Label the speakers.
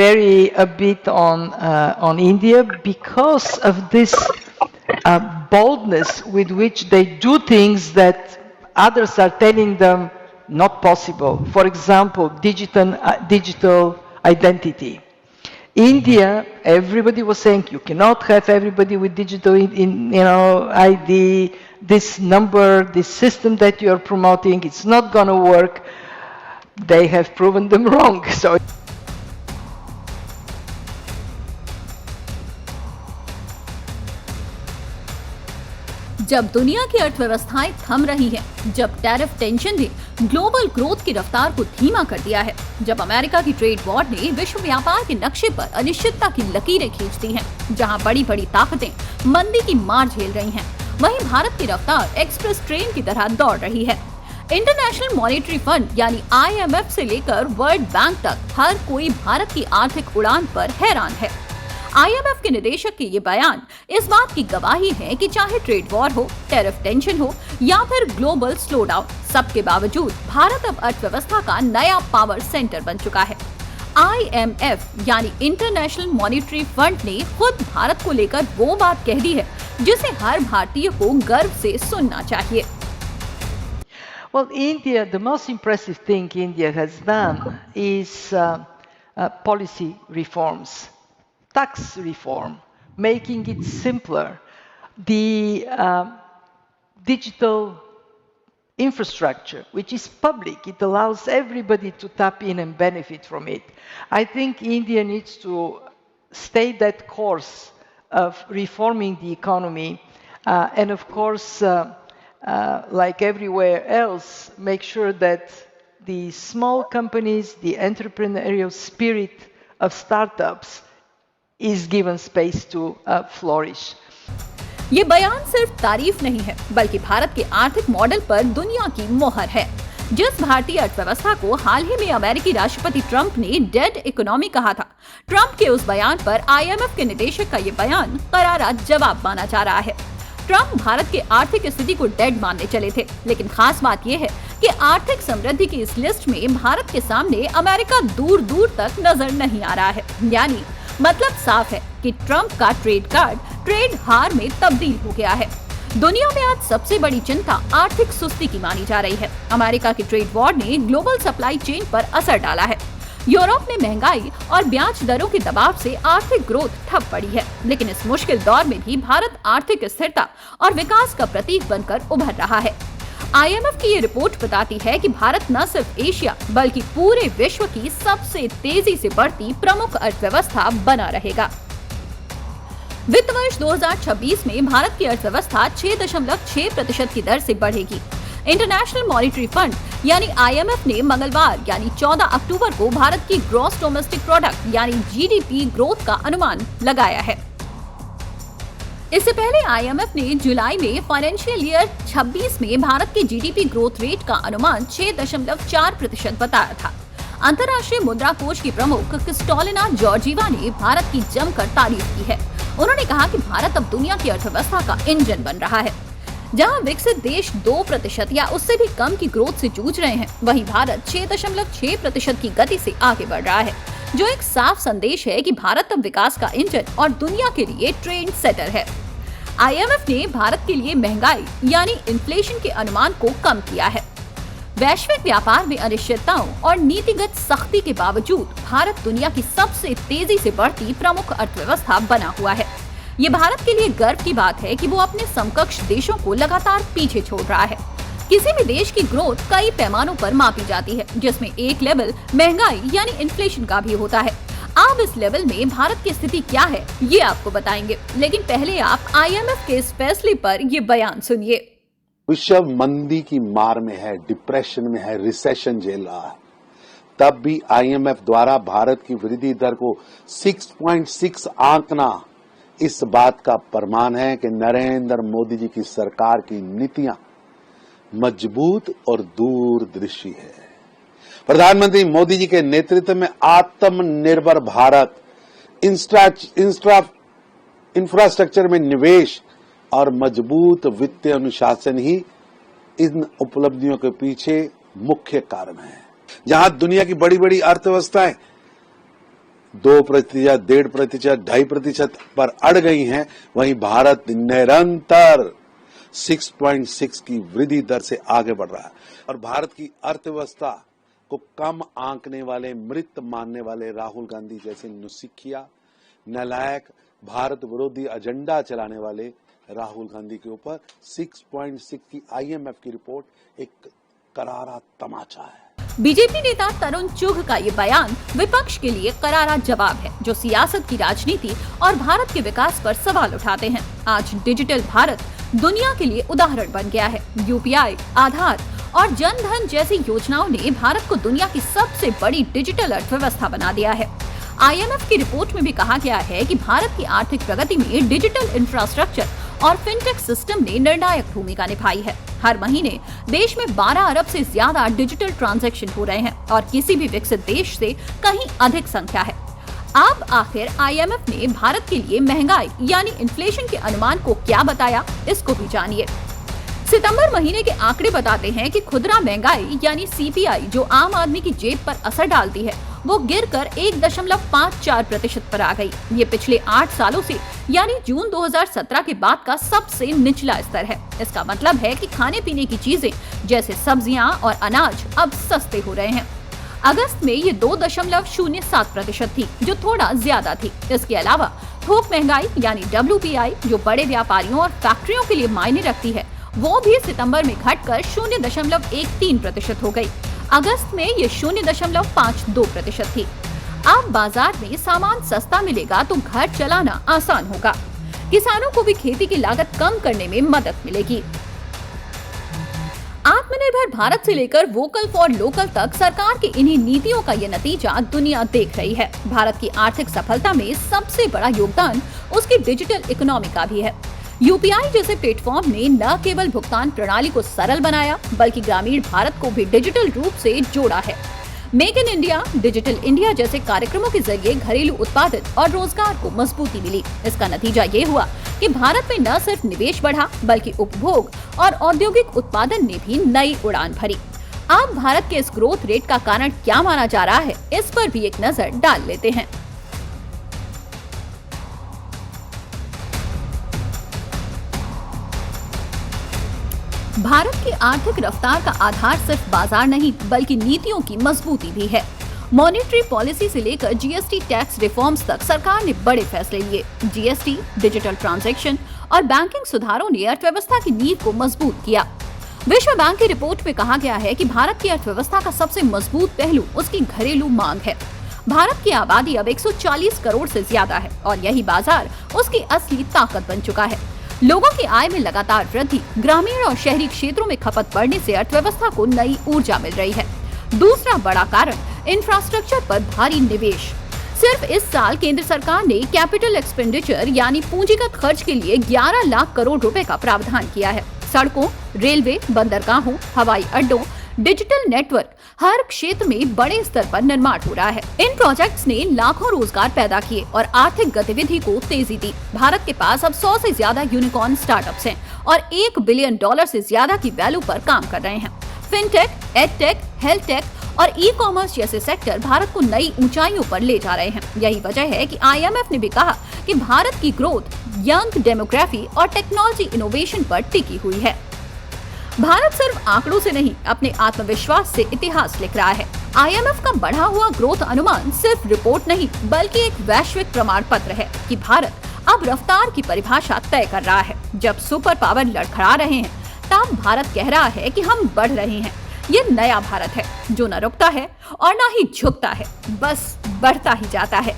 Speaker 1: vary a bit on India because of this boldness with which they do things that others are telling them not possible. For example, digital identity. India, everybody was saying you cannot have everybody with digital ID, this number, this system that you are promoting, it's not going to work. They have proven them wrong. So
Speaker 2: जब दुनिया की अर्थव्यवस्थाएं थम रही हैं, जब tariff tension ने global growth की रफ्तार को धीमा कर दिया है, जब अमेरिका की ट्रेड वॉर ने विश्व व्यापार के नक्शे पर अनिश्चितता की लकीरें खींच दी हैं, जहां बड़ी-बड़ी ताकतें मंदी की मार झेल रही हैं, वहीं भारत की रफ्तार एक्सप्रेस ट्रेन की तरह दौड़ रही है। इंटरनेशनल मॉनेटरी फंड यानी IMF से लेकर वर्ल्ड बैंक तक हर कोई भारत की आर्थिक उड़ान पर हैरान है। IMF के निदेशक के ये बयान इस बात की गवाही है कि चाहे ट्रेड वॉर हो, टैरिफ टेंशन हो या फिर ग्लोबल स्लोडाउन, सबके बावजूद भारत अब अर्थव्यवस्था का नया पावर सेंटर बन चुका है। IMF यानी इंटरनेशनल मॉनेटरी फंड ने खुद भारत को लेकर वो बात कह दी है जिसे हर भारतीय को गर्व से सुनना चाहिए।
Speaker 1: Well, India, the most impressive thing India has done is policy reforms. Tax reform, making it simpler, the digital infrastructure, which is public, it allows everybody to tap in and benefit from it. I think India needs to stay that course of reforming the economy and of course, like everywhere else, make sure that the small companies, the entrepreneurial spirit of startups is given space to flourish.
Speaker 2: ये बयान सिर्फ तारीफ नहीं है, बल्कि भारत के आर्थिक model पर दुनिया की मोहर है। जिस भारतीय अर्थव्यवस्था को हाल ही में अमेरिकी राष्ट्रपति ट्रंप ने डेड इकोनॉमी कहा था, ट्रंप के उस बयान पर IMF के निदेशक का ये बयान करारा जवाब माना जा रहा है। ट्रंप भारत के आर्थिक स्थिति को डेड मानने चले थे, लेकिन खास बात यह है कि आर्थिक समृद्धि की इस लिस्ट में भारत के सामने अमेरिका दूर दूर तक नजर नहीं आ रहा है। यानी मतलब साफ है कि ट्रंप का ट्रेड कार्ड ट्रेड हार में तब्दील हो गया है। दुनिया में आज सबसे बड़ी चिंता आर्थिक सुस्ती की मानी जा रही है। अमेरिका की ट्रेड वॉर ने ग्लोबल सप्लाई चेन पर असर डाला है। यूरोप में महंगाई और ब्याज दरों के दबाव से आर्थिक ग्रोथ ठप पड़ी है, लेकिन इस मुश्किल दौर में भी भारत आर्थिक स्थिरता और विकास का प्रतीक बनकर उभर रहा है। IMF की ये रिपोर्ट बताती है कि भारत न सिर्फ एशिया बल्कि पूरे विश्व की सबसे तेजी से बढ़ती प्रमुख अर्थव्यवस्था बना रहेगा। वित्त वर्ष 2026 में भारत की अर्थव्यवस्था 6.6% की दर से बढ़ेगी। इंटरनेशनल मॉनेटरी फंड यानी IMF ने मंगलवार यानी 14 अक्टूबर को भारत की ग्रॉस डोमेस्टिक प्रोडक्ट यानी GDP ग्रोथ का अनुमान लगाया है। इससे पहले IMF ने जुलाई में फाइनेंशियल ईयर 26 में भारत के GDP ग्रोथ रेट का अनुमान 6.4% बताया था। अंतर्राष्ट्रीय मुद्रा कोष की प्रमुख क्रिस्टोलिना जॉर्जीवा ने भारत की जमकर तारीफ की है। उन्होंने कहा कि भारत अब दुनिया की अर्थव्यवस्था का इंजन बन रहा है। जहां विकसित देश 2% या उससे भी कम की ग्रोथ से जूझ रहे हैं, वहीं भारत 6.6% की गति से आगे बढ़ रहा है, जो एक साफ संदेश है कि भारत अब विकास का इंजन और दुनिया के लिए ट्रेंड सेटर है। IMF ने भारत के लिए महंगाई यानी इन्फ्लेशन के अनुमान को कम किया है। वैश्विक व्यापार में अनिश्चितताओं और नीतिगत सख्ती के बावजूद भारत दुनिया की सबसे तेजी से बढ़ती प्रमुख अर्थव्यवस्था बना हुआ है। ये भारत के लिए गर्व की बात है कि वो अपने समकक्ष देशों को लगातार पीछे छोड़ रहा है। किसी भी देश की ग्रोथ कई पैमानों पर मापी जाती है, जिसमें एक लेवल महंगाई यानी इन्फ्लेशन का भी होता है। अब इस लेवल में भारत की स्थिति क्या है, ये आपको बताएंगे, लेकिन पहले आप IMF के इस फैसले पर ये बयान सुनिए।
Speaker 3: विश्व मंदी की मार में है, डिप्रेशन में है, रिसेशन झेल रहा है, तब भी IMF द्वारा भारत की वृद्धि दर को 6.6 आंकना इस बात का प्रमाण है कि नरेंद्र मोदी जी की सरकार की नीतियां मजबूत और दूरदृष्टि है। प्रधानमंत्री मोदी जी के नेतृत्व में आत्मनिर्भर भारत, इंफ्रास्ट्रक्चर में निवेश और मजबूत वित्तीय अनुशासन ही इन उपलब्धियों के पीछे मुख्य कारण है। जहां दुनिया की बड़ी बड़ी अर्थव्यवस्थाएं 2%, 1.5%, 2.5% पर अड़ गई हैं, वहीं भारत निरंतर 6.6 की वृद्धि दर से आगे बढ़ रहा है। और भारत की अर्थव्यवस्था को कम आंकने वाले, मृत मानने वाले राहुल गांधी जैसे नुसिखिया, नालायक, भारत विरोधी एजेंडा चलाने वाले राहुल गांधी के ऊपर 6.6 की आईएमएफ की रिपोर्ट एक करारा तमाचा है।
Speaker 2: बीजेपी नेता तरुण चुघ का ये बयान विपक्ष के लिए करारा जवाब है, जो सियासत की राजनीति और भारत के विकास पर सवाल उठाते हैं। आज डिजिटल भारत दुनिया के लिए उदाहरण बन गया है। यूपीआई, आधार और जन धन जैसी योजनाओं ने भारत को दुनिया की सबसे बड़ी डिजिटल अर्थव्यवस्था बना दिया है। आईएमएफ की रिपोर्ट में भी कहा गया है कि भारत की आर्थिक प्रगति में डिजिटल इंफ्रास्ट्रक्चर और फिनटेक सिस्टम ने निर्णायक भूमिका निभाई है। हर महीने देश में 12 अरब से ज्यादा डिजिटल ट्रांजैक्शन हो रहे हैं और किसी भी विकसित देश से कहीं अधिक संख्या है। अब आखिर आईएमएफ ने भारत के लिए महंगाई यानी इन्फ्लेशन के अनुमान को क्या बताया, इसको भी जानिए। सितंबर महीने के आंकड़े बताते हैं कि खुदरा महंगाई यानी सीपीआई, जो आम आदमी की जेब पर असर डालती है, वो गिरकर 1.54% पर आ गई। ये पिछले 8 सालों से यानी जून 2017 के बाद का सबसे निचला स्तर है। इसका मतलब है कि खाने पीने की चीजें जैसे सब्जियां और अनाज अब सस्ते हो रहे हैं। अगस्त में ये 2.07% थी, जो थोड़ा ज्यादा थी। इसके अलावा थोक महंगाई यानी WPI, जो बड़े व्यापारियों और फैक्ट्रियों के लिए मायने रखती है, वो भी सितंबर में घटकर 0.13% हो गई। अगस्त में ये 0.52% थी। अब बाजार में सामान सस्ता मिलेगा तो घर चलाना आसान होगा। किसानों को भी खेती की लागत कम करने में मदद मिलेगी। आत्मनिर्भर भारत से लेकर वोकल फॉर लोकल तक सरकार की इन्हीं नीतियों का ये नतीजा दुनिया देख रही है। भारत की आर्थिक सफलता में सबसे बड़ा योगदान उसकी डिजिटल इकोनॉमी का भी है। यूपीआई जैसे प्लेटफॉर्म ने न केवल भुगतान प्रणाली को सरल बनाया, बल्कि ग्रामीण भारत को भी डिजिटल रूप से जोड़ा है। Make in India, digital India जैसे कार्यक्रमों के जरिए घरेलू उत्पादन और रोजगार को मजबूती मिली। इसका नतीजा ये हुआ कि भारत में न सिर्फ निवेश बढ़ा, बल्कि उपभोग और औद्योगिक उत्पादन ने भी नई उड़ान भरी। अब भारत के इस ग्रोथ रेट का कारण क्या माना जा रहा है, इस पर भी एक नजर डाल लेते हैं। भारत की आर्थिक रफ्तार का आधार सिर्फ बाजार नहीं, बल्कि नीतियों की मजबूती भी है। मॉनेटरी पॉलिसी से लेकर जीएसटी टैक्स रिफॉर्म्स तक सरकार ने बड़े फैसले लिए। जीएसटी, डिजिटल ट्रांजैक्शन और बैंकिंग सुधारों ने अर्थव्यवस्था की नींव को मजबूत किया। विश्व बैंक की रिपोर्ट में कहा गया है कि भारत की अर्थव्यवस्था का सबसे मजबूत पहलू उसकी घरेलू मांग है। भारत की आबादी अब 140 करोड़ से ज्यादा है और यही बाजार उसकी असली ताकत बन चुका है। लोगों की आय में लगातार वृद्धि, ग्रामीण और शहरी क्षेत्रों में खपत बढ़ने से अर्थव्यवस्था को नई ऊर्जा मिल रही है। दूसरा बड़ा कारण इंफ्रास्ट्रक्चर पर भारी निवेश। सिर्फ इस साल केंद्र सरकार ने कैपिटल एक्सपेंडिचर यानी पूंजीगत खर्च के लिए 11 लाख करोड़ रुपए का प्रावधान किया है। सड़कों, रेलवे, बंदरगाहों, हवाई अड्डों, डिजिटल नेटवर्क, हर क्षेत्र में बड़े स्तर पर निर्माण हो रहा है। इन प्रोजेक्ट्स ने लाखों रोजगार पैदा किए और आर्थिक गतिविधि को तेजी दी। भारत के पास अब 100 से ज्यादा यूनिकॉर्न स्टार्टअप्स हैं और $1 बिलियन से ज्यादा की वैल्यू पर काम कर रहे हैं। फिनटेक, एडटेक, हेल्थ टेक और ई कॉमर्स जैसे सेक्टर भारत को नई ऊंचाइयों पर ले जा रहे हैं। यही वजह है कि आईएमएफ ने भी कहा कि भारत की ग्रोथ यंग डेमोग्राफी और टेक्नोलॉजी इनोवेशन पर टिकी हुई है। भारत सिर्फ आंकड़ों से नहीं, अपने आत्मविश्वास से इतिहास लिख रहा है। आईएमएफ का बढ़ा हुआ ग्रोथ अनुमान सिर्फ रिपोर्ट नहीं, बल्कि एक वैश्विक प्रमाण पत्र है कि भारत अब रफ्तार की परिभाषा तय कर रहा है। जब सुपर पावर लड़खड़ा रहे हैं, तब भारत कह रहा है कि हम बढ़ रहे हैं। ये नया भारत है जो न रुकता है और न ही झुकता है, बस बढ़ता ही जाता है।